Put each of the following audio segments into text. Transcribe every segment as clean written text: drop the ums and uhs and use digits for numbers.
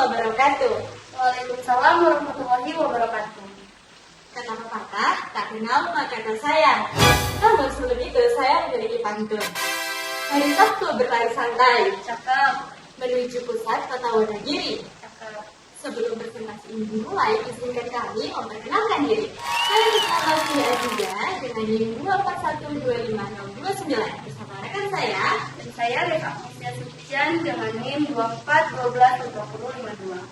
wabarakatuh. Waalaikumsalam warahmatullahi wabarakatuh. Kata pepatah, tak kenal maka tak sayang. Namun sebelum itu saya memiliki pantun. Hari Sabtu berlari santai, Cakep. menuju pusat kota Wonogiri. Cakep. Sebelum presentasi ini dimulai, izinkan kami memperkenalkan diri. Saya dikenal juga dengan NIM 2412529 bersama rekan saya. Dan saya Reva Asia Sucian dengan NIM 24122052.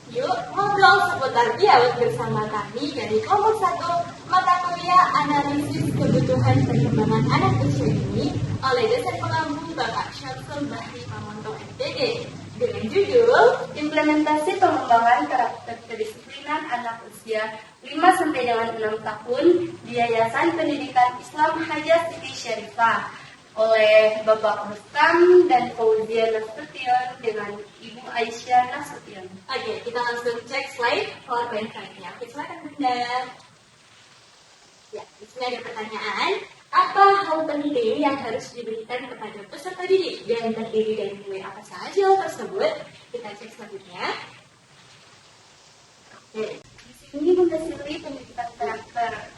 Yuk ngobrol seputar dialog bersama kami dari kelompok 1 mata kuliah analisis kebutuhan perkembangan anak usia dini oleh dosen pengampu Bapak Syamsul Bahri Pamonto MPG dengan judul Implementasi pengembangan karakter kedisiplinan anak usia 5 sampai dengan 6 tahun di Yayasan Pendidikan Islam Haja Siti Syarifah oleh Bapak Rustam dan Fauzia Nasution dengan Ibu Aisyah Nasution. Oke, kita langsung cek slide PowerPoint kalian. Oke, silakan Bunda. Ya, di sini ada pertanyaan. Apa hal penting yang harus diberikan kepada peserta didik dan terdiri dari nilai apa saja tersebut? Kita cek selanjutnya. Oke. Di sini Bunda Sili pendidikan karakter.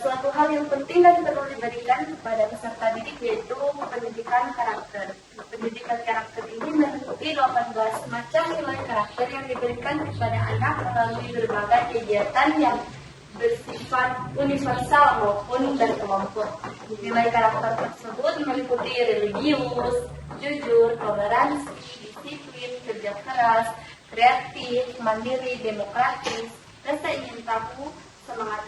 Suatu hal yang penting dan perlu diberikan kepada peserta didik yaitu pendidikan karakter. Pendidikan karakter ini meliputi 18 macam nilai karakter yang diberikan kepada anak melalui berbagai kegiatan yang bersifat universal maupun berkelompok. Nilai karakter tersebut meliputi religius, jujur, toleransi, disiplin, kerja keras, kreatif, mandiri, demokratis, rasa ingin tahu, semangat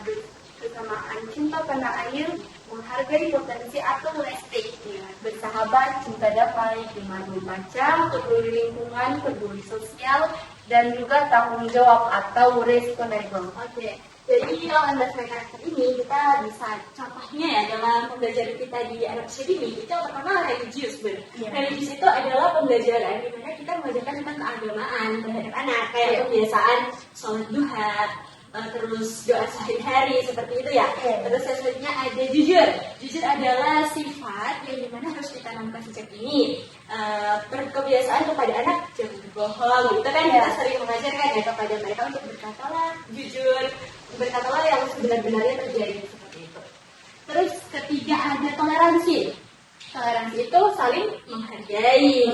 kesamaan, cinta tanah air, menghargai potensi atau restek, bersahabat, cinta damai, gemar membaca, peduli lingkungan, peduli sosial, dan juga tanggung jawab atau responsible. Oke, jadi 18 karakter ini kita bisa contohnya ya dalam pembelajaran kita di anak usia dini. Itu yang pertama religius, Bun. Religius itu adalah pembelajaran di mana kita mengajarkan tentang keagamaan terhadap anak, kayak kebiasaan sholat duha, terus doa sehari-hari seperti itu ya. Terus selanjutnya ada jujur. Jujur adalah sifat yang dimana harus ditanamkan sejak dini. Berkebiasaan kepada anak jangan berbohong. Itu kan kita sering mengajarkan ya kepada mereka untuk berkatalah jujur, berkatalah yang sebenar-benarnya terjadi seperti itu. Terus ketiga ada toleransi. Toleransi itu saling menghargai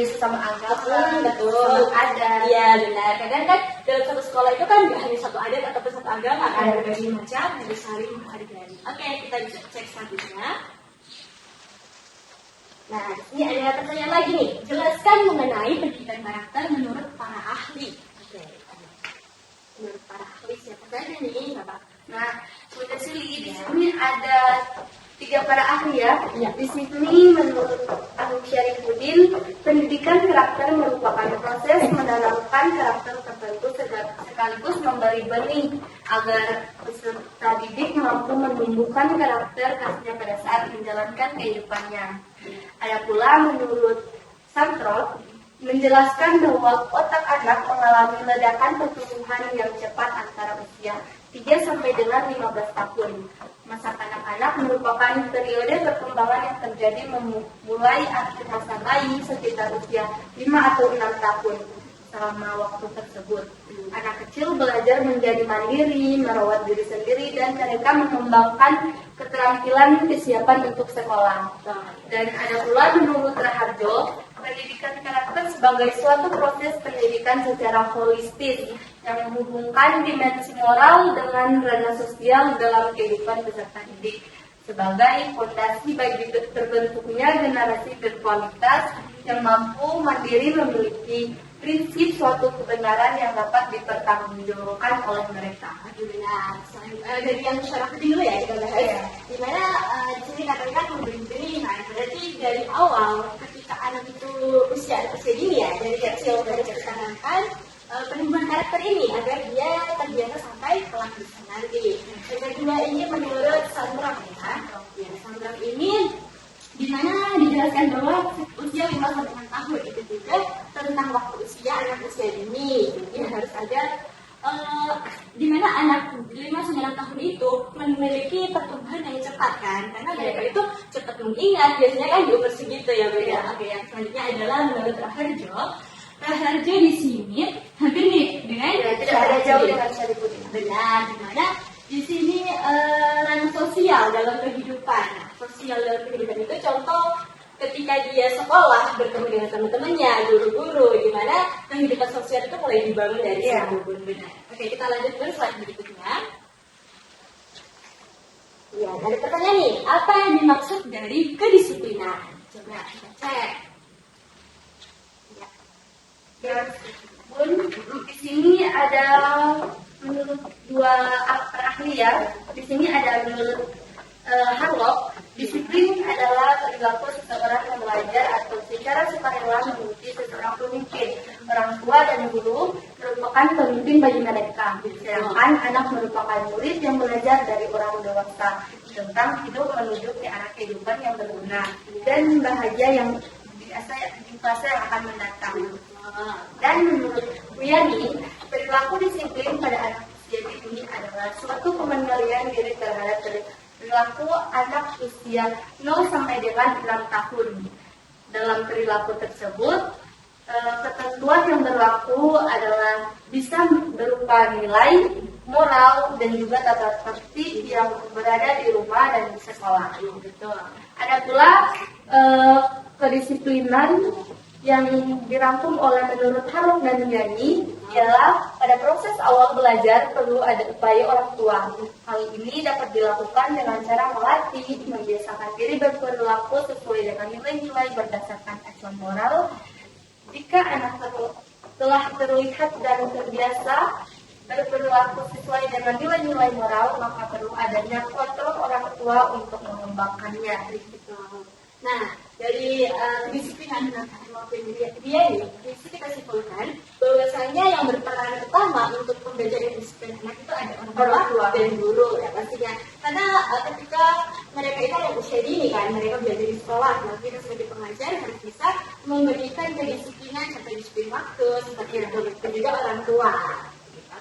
Sesama agama, betul. ada. Iya benar. Kadang kan dalam satu sekolah itu kan nggak hanya satu adat ataupun satu agama, ada berbagai macam, harus saling menghargai. Oke, kita bisa cek selanjutnya. Nah, ini ada pertanyaan lagi nih. Jelaskan mengenai pendidikan karakter menurut para ahli. Oke. Menurut para ahli siapa saja nih, Bapak? Nah, Bunda Sili, di sini ada 3 para ahli ya. Di sini menurut Ahli Syarifuddin, pendidikan karakter merupakan proses menanamkan karakter tertentu sekaligus memberi benih agar peserta didik mampu menumbuhkan karakter khasnya pada saat menjalankan kehidupannya. Ada pula menurut Samtrot menjelaskan bahwa otak anak mengalami ledakan pertumbuhan yang cepat antara usia 3 sampai dengan 15 tahun. Masa kanak-kanak merupakan periode perkembangan yang terjadi mulai akhir masa bayi sekitar usia 5 atau 6 tahun. Selama waktu tersebut, anak kecil belajar menjadi mandiri, merawat diri sendiri, dan mereka mengembangkan keterampilan kesiapan untuk sekolah. Dan ada pula menurut Raharjo, pendidikan karakter sebagai suatu proses pendidikan secara holistis yang menghubungkan dimensi moral dengan ranah sosial dalam kehidupan peserta didik sebagai fondasi bagi terbentuknya generasi berkualitas yang mampu mandiri memiliki prinsip suatu kebenaran yang dapat dipertanggungjawabkan oleh mereka. Benar. Dari yang syaraf dulu ya kita bahas. Dimana di sini katakan memberi pilihan. Berarti dari awal ketika anak itu usia dini ya, dari kecil dari ditanamkan penumbuhan karakter ini agar dia terbiasa sampai kelak besar nanti. Yang kedua ini menurut Sambrang ya. Sambrang ini di mana dijelaskan bahwa usia 5 sampai 6 tahun itu juga tentang waktu usia anak usia dini. Jadi harus ada di mana anak 5 sampai 6 tahun itu memiliki pertumbuhan yang cepat kan, karena mereka itu cepat mengingat, biasanya kan di umur segitu ya. Oke, yang selanjutnya adalah menurut Raharjo, Raharjo di sini hampir nih dengan tidak ada jauh dengan Syarifudin. Benar, dimana di sini ranah sosial dalam kehidupan. Nah, sosial dalam kehidupan itu contoh ketika dia sekolah bertemu dengan teman-temannya, guru-guru, di mana kehidupan sosial itu mulai dibangun dari guru. Benar. Oke, kita lanjut ke slide berikutnya. Ya, ada pertanyaan nih, apa yang dimaksud dari kedisiplinan? Coba kita cek. Ya, Bun, di sini ada menurut dua ahli ya. Di sini ada menurut Harlock, disiplin adalah perilaku seseorang yang belajar atau secara sukarela mengikuti seseorang pemimpin. Orang tua dan guru merupakan pemimpin bagi mereka, sedangkan anak merupakan murid yang belajar dari orang dewasa tentang hidup menuju ke arah kehidupan yang berguna dan bahagia yang biasa di masa yang akan mendatang. Dan menurut Wiani, perilaku disiplin pada anak usia dini adalah suatu pengendalian diri terhadap perilaku anak usia 0 sampai dengan 6 tahun. Dalam perilaku tersebut, ketentuan yang berlaku adalah bisa berupa nilai, moral, dan juga tata tertib yang berada di rumah dan di sekolah. Betul. Ada pula kedisiplinan yang dirangkum oleh menurut Harlock dan Yani ialah pada proses awal belajar perlu ada upaya orang tua. Hal ini dapat dilakukan dengan cara melatih, membiasakan diri berperilaku sesuai dengan nilai-nilai berdasarkan acuan moral. Jika anak telah terlihat dan terbiasa berperilaku sesuai dengan nilai-nilai moral, maka perlu adanya kontrol orang tua untuk mengembangkannya. Nah, dari kedisiplinan dia ini, kita simpulkan bahwasanya yang berperan utama untuk pembelajaran disiplin anak itu ada orang tua dan guru ya pastinya. Karena ketika mereka itu ada usia dini kan, mereka belajar di sekolah, nah kita sebagai pengajar harus bisa memberikan kedisiplinan sampai disiplin waktu seperti itu, dan juga orang tua.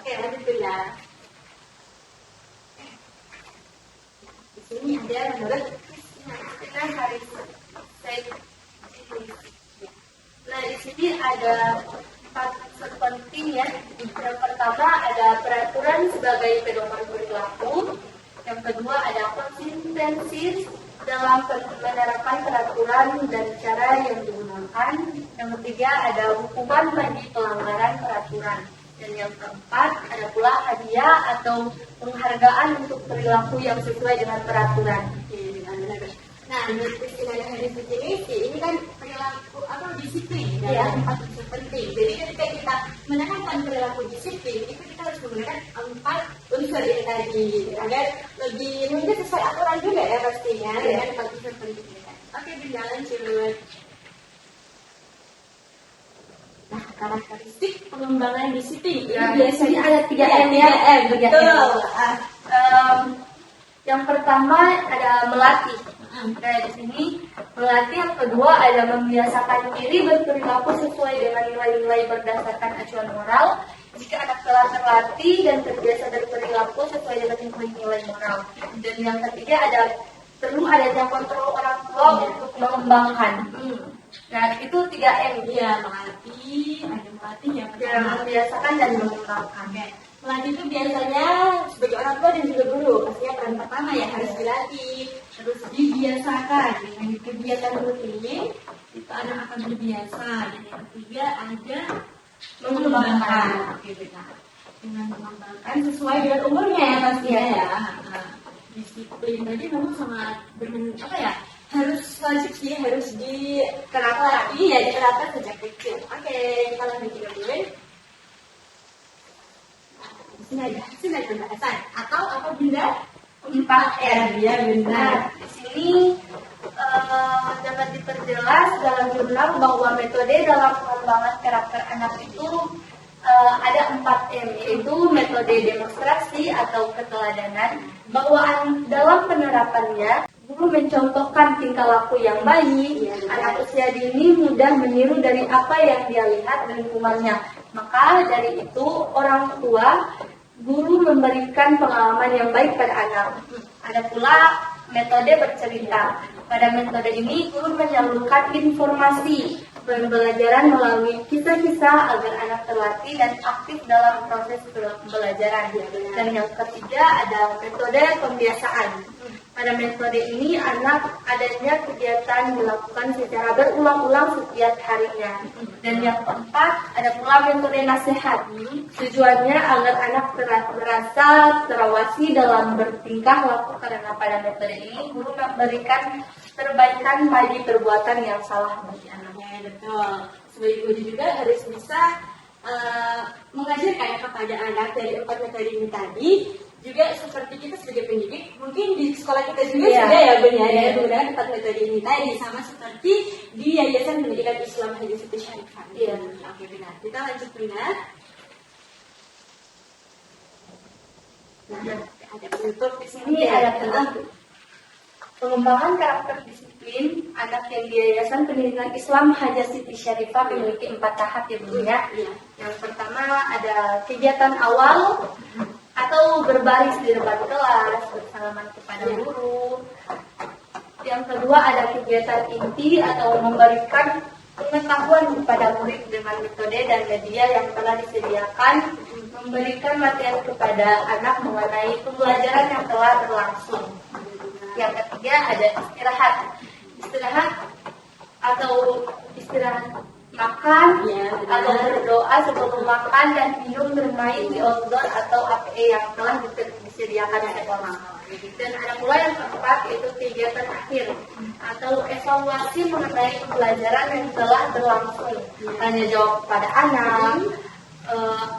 Oke, lanjut dulu ya. Di sini ada menurut Nah, di sini ada 4 unsur penting ya. Yang pertama ada peraturan sebagai pedoman perilaku. Yang kedua ada konsistensi dalam penerapan peraturan dan cara yang digunakan. Yang ketiga ada hukuman bagi pelanggaran peraturan. Dan yang keempat ada pula hadiah atau penghargaan untuk perilaku yang sesuai dengan peraturan. Nah, istilah hari definisi ini kan perilaku disiplin dalam 4 unsur penting. Jadi ketika kita menekankan perilaku disiplin, itu kita harus menggunakan 4 unsur ini tadi agar lebih mungkin sesuai aturan juga ya pastinya dengan 4 unsur penting ini. Oke, berjalan lanjut. Nah, karakteristik pengembangan disiplin Ya, biasanya ada 3M ya. 3M, betul. Yang pertama ada melatih. Nah, di sini melatih. Yang kedua ada membiasakan diri berperilaku sesuai dengan nilai-nilai berdasarkan acuan moral. Jika anak telah terlatih dan terbiasa berperilaku sesuai dengan nilai-nilai moral. Dan yang ketiga ada perlu adanya kontrol orang tua untuk mengembangkan. Nah, itu 3M. Iya, melatih, ada melatih yang Membiasakan dan mengembangkan. Melatih itu biasanya sebagai orang tua dan juga guru, pastinya peran pertama ya harus dilatih, terus dibiasakan dengan kegiatan rutin, itu anak akan terbiasa. Dan yang ketiga ada mengembangkan, oke benar, dengan mengembangkan sesuai dengan umurnya ya pastinya ya. Disiplin tadi memang sangat harus wajib sih, harus diterapkan, diterapkan sejak kecil. Oke, kita lanjut dulu. Sini ada pembahasan atau apa benda 4R ya benar. Di sini dapat diperjelas dalam jurnal bahwa metode dalam pengembangan karakter anak itu ada 4M, yaitu metode demonstrasi atau keteladanan, bahwa dalam penerapannya guru mencontohkan tingkah laku yang baik. Anak usia dini mudah meniru dari apa yang dia lihat di lingkungannya. Maka dari itu orang tua guru memberikan pengalaman yang baik pada anak. Ada pula metode bercerita. Pada metode ini guru menyalurkan informasi pembelajaran melalui kisah-kisah agar anak terlatih dan aktif dalam proses pembelajaran. Dan yang ketiga ada metode pembiasaan. Pada metode ini anak adanya kegiatan dilakukan secara berulang-ulang setiap harinya. Dan yang keempat ada pula metode nasihat. Tujuannya agar anak merasa terawasi dalam bertingkah laku, karena pada metode ini guru memberikan perbaikan bagi perbuatan yang salah bagi anak. Ya, betul. Sebagai guru juga harus bisa mengajarkan kepada anak dari 4 metode ini tadi. Juga seperti kita sebagai pendidik, mungkin di sekolah kita juga sudah ya benar ya menggunakan 4 metode ini tadi, sama seperti di Yayasan Pendidikan Islam Haji Siti Syarifah. Iya. Oke, benar. Kita lanjut benar. Nah, ada penutup di sini. Ini ada penutup. Pengembangan karakter disiplin anak yang di Yayasan Pendidikan Islam Haja Siti Syarifah memiliki 4 tahap ya Bu ya. Yang pertama ada kegiatan awal atau berbaris di depan kelas, bersalaman kepada guru. Yang kedua ada kegiatan inti atau memberikan pengetahuan kepada murid dengan metode dan media yang telah disediakan, memberikan materi kepada anak mengenai pembelajaran yang telah berlangsung. Yang ketiga ada istirahat. Istirahat atau istirahat makan atau berdoa sebelum makan dan minum, bermain di outdoor atau APE yang telah disediakan di sekolah. Dan ada pula yang keempat yaitu kegiatan akhir atau evaluasi mengenai pembelajaran yang telah berlangsung. Tanya jawab pada anak.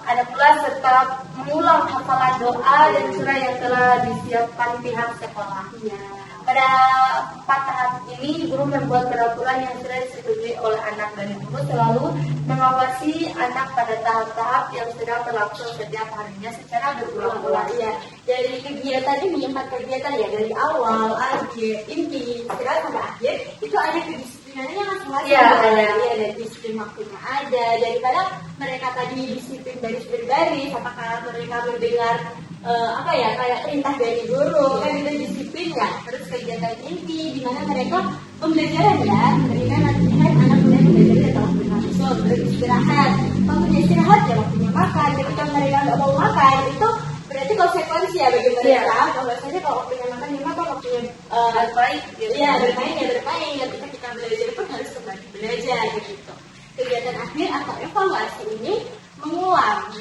Ada pula serta mengulang hafalan doa dan surah yang telah disiapkan pihak sekolah. Pada 4 tahap ini, guru membuat peraturan yang sudah disetujui oleh anak, dan guru selalu mengawasi anak pada tahap-tahap yang sedang berlangsung setiap harinya secara berulang-ulang. Ya, dari kegiatan ini 4 kegiatan ya, dari awal, akhir, inti, istirahat sampai akhir, itu ada kedisiplinannya masing-masing. Iya, ada disiplin waktunya ada. Daripada mereka tadi disiplin baris berbaris, apakah mereka mendengar kayak perintah dari guru, kan itu disiplin ya. Terus kegiatan inti di mana mereka pembelajaran ya, mereka nantikan anak mulai belajar atau berlangsung, beristirahat. Waktunya istirahat ya waktunya makan. Ketika mereka nggak mau makan itu berarti konsekuensi ya bagi mereka. Bahwasanya kalau waktunya makan ya makan, waktunya bermain ya bermain. Ketika kita belajar pun harus kembali belajar gitu. Kegiatan akhir atau evaluasi ini mengulang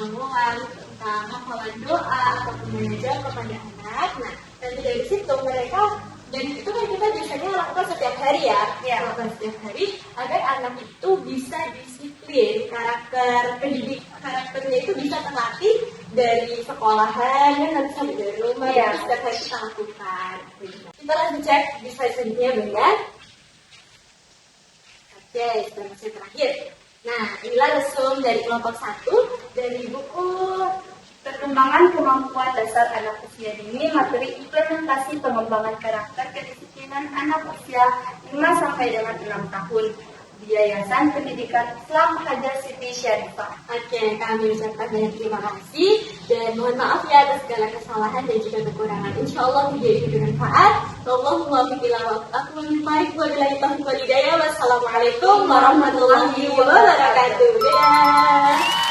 tentang hafalan doa ataupun mengajar kepada anak. Nah, nanti dari situ mereka, dan itu kan kita biasanya lakukan setiap hari ya, lakukan setiap hari agar anak itu bisa disiplin, karakternya itu bisa terlatih dari sekolahan dan nanti sampai dari rumah, dan setiap hari kita lakukan. Kita lanjut cek di slide selanjutnya benar. Oke, masih terakhir. Nah, inilah resum dari kelompok 1 dari buku Perkembangan Kemampuan Dasar Anak Usia Dini, materi implementasi pengembangan karakter kedisiplinan anak usia 5 sampai dengan 6 tahun di Yayasan Pendidikan Islam Haja Siti Syarifah. Oke, kami ucapkan banyak terima kasih dan mohon maaf ya atas segala kesalahan dan juga kekurangan. Insya Allah video ini bermanfaat. Wassalamualaikum warahmatullahi wabarakatuh. Dadah.